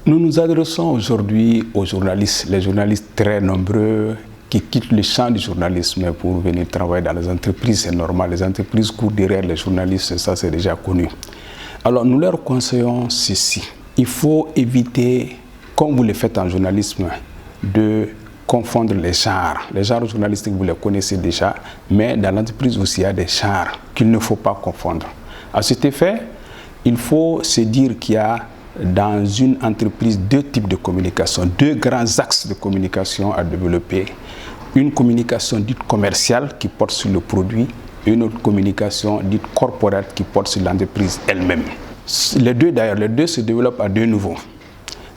Nous nous adressons aujourd'hui aux journalistes, les journalistes très nombreux qui quittent le champ du journalisme pour venir travailler dans les entreprises. C'est normal, les entreprises courent derrière les journalistes, ça c'est déjà connu. Alors nous leur conseillons ceci. Il faut éviter, comme vous le faites en journalisme, de confondre les genres. Les genres journalistiques, vous les connaissez déjà, mais dans l'entreprise aussi, il y a des genres qu'il ne faut pas confondre. À cet effet, il faut se dire qu'il y a dans une entreprise deux types de communication, deux grands axes de communication à développer. Une communication dite commerciale qui porte sur le produit et une autre communication dite corporate qui porte sur l'entreprise elle-même. Les deux se développent à deux niveaux.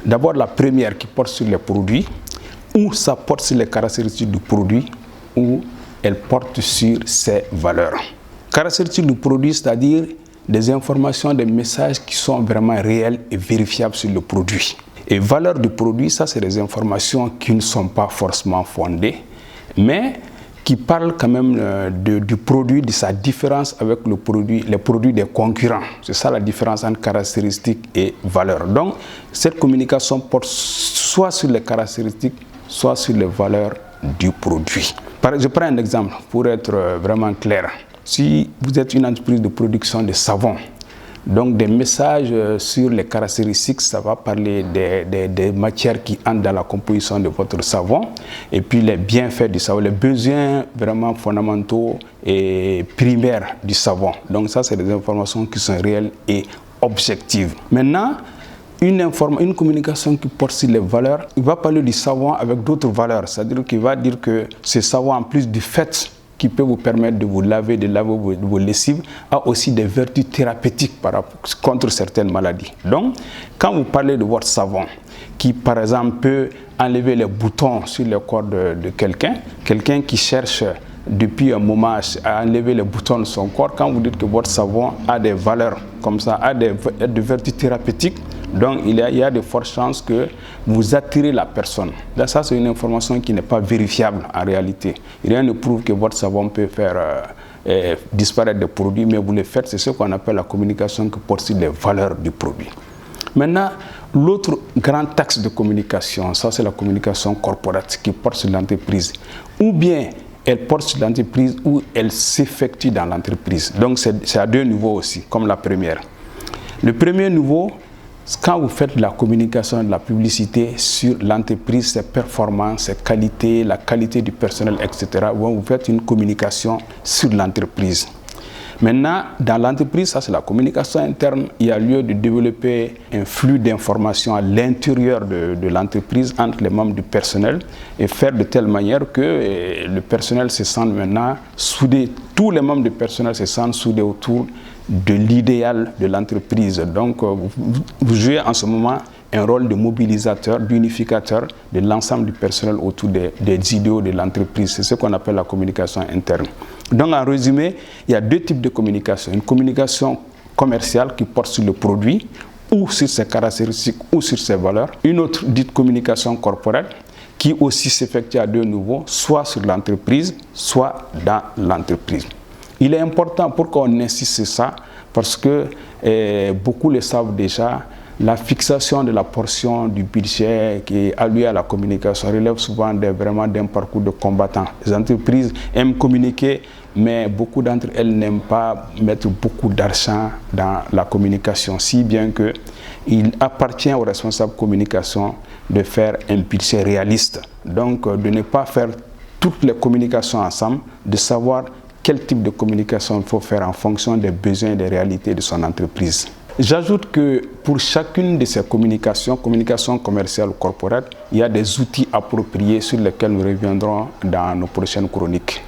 D'abord la première qui porte sur les produits, où ça porte sur les caractéristiques du produit, où elle porte sur ses valeurs. Caractéristiques du produit, c'est-à-dire des informations, des messages qui sont vraiment réels et vérifiables sur le produit. Et valeurs du produit, ça c'est des informations qui ne sont pas forcément fondées, mais qui parlent quand même du produit, de sa différence avec les produits des concurrents. C'est ça la différence entre caractéristiques et valeurs. Donc, cette communication porte soit sur les caractéristiques, soit sur les valeurs du produit. Je prends un exemple pour être vraiment clair. Si vous êtes une entreprise de production de savon, donc des messages sur les caractéristiques, ça va parler des matières qui entrent dans la composition de votre savon et puis les bienfaits du savon, les besoins vraiment fondamentaux et primaires du savon. Donc ça, c'est des informations qui sont réelles et objectives. Maintenant, une communication qui porte sur les valeurs, il va parler du savon avec d'autres valeurs, c'est-à-dire qu'il va dire que ce savon, en plus du fait qui peut vous permettre de vous laver, vos lessives, a aussi des vertus thérapeutiques contre certaines maladies. Donc, quand vous parlez de votre savon, qui par exemple peut enlever les boutons sur le corps de quelqu'un qui cherche depuis un moment à enlever les boutons de son corps, quand vous dites que votre savon a des valeurs comme ça, a des vertus thérapeutiques, donc il y a de fortes chances que vous attirez la personne. Là, ça, c'est une information qui n'est pas vérifiable en réalité. Rien ne prouve que votre savon peut faire disparaître des produits, mais vous le faites, c'est ce qu'on appelle la communication qui porte sur les valeurs du produit. Maintenant, l'autre grand axe de communication, ça c'est la communication corporate qui porte sur l'entreprise. Ou bien elle porte sur l'entreprise ou elle s'effectue dans l'entreprise. Donc c'est à deux niveaux aussi, comme la première. Le premier niveau, quand vous faites de la communication, de la publicité sur l'entreprise, ses performances, ses qualités, la qualité du personnel, etc., vous faites une communication sur l'entreprise. Maintenant, dans l'entreprise, ça c'est la communication interne, il y a lieu de développer un flux d'informations à l'intérieur de l'entreprise entre les membres du personnel et faire de telle manière que le personnel se sente maintenant soudé, tous les membres du personnel se sentent soudés autour de l'idéal de l'entreprise. Donc, vous jouez en ce moment un rôle de mobilisateur, d'unificateur de l'ensemble du personnel autour des idéaux de l'entreprise. C'est ce qu'on appelle la communication interne. Donc, en résumé, il y a deux types de communication. Une communication commerciale qui porte sur le produit ou sur ses caractéristiques ou sur ses valeurs. Une autre dite communication corporelle qui aussi s'effectue à deux niveaux, soit sur l'entreprise, soit dans l'entreprise. Il est important pour qu'on insiste sur ça parce que beaucoup le savent déjà, la fixation de la portion du budget qui est allouée à la communication relève souvent vraiment d'un parcours de combattant. Les entreprises aiment communiquer, mais beaucoup d'entre elles n'aiment pas mettre beaucoup d'argent dans la communication, si bien qu'il appartient aux responsables communication de faire un budget réaliste. Donc de ne pas faire toutes les communications ensemble, de savoir quel type de communication il faut faire en fonction des besoins et des réalités de son entreprise. J'ajoute que pour chacune de ces communications commerciales ou corporates, il y a des outils appropriés sur lesquels nous reviendrons dans nos prochaines chroniques.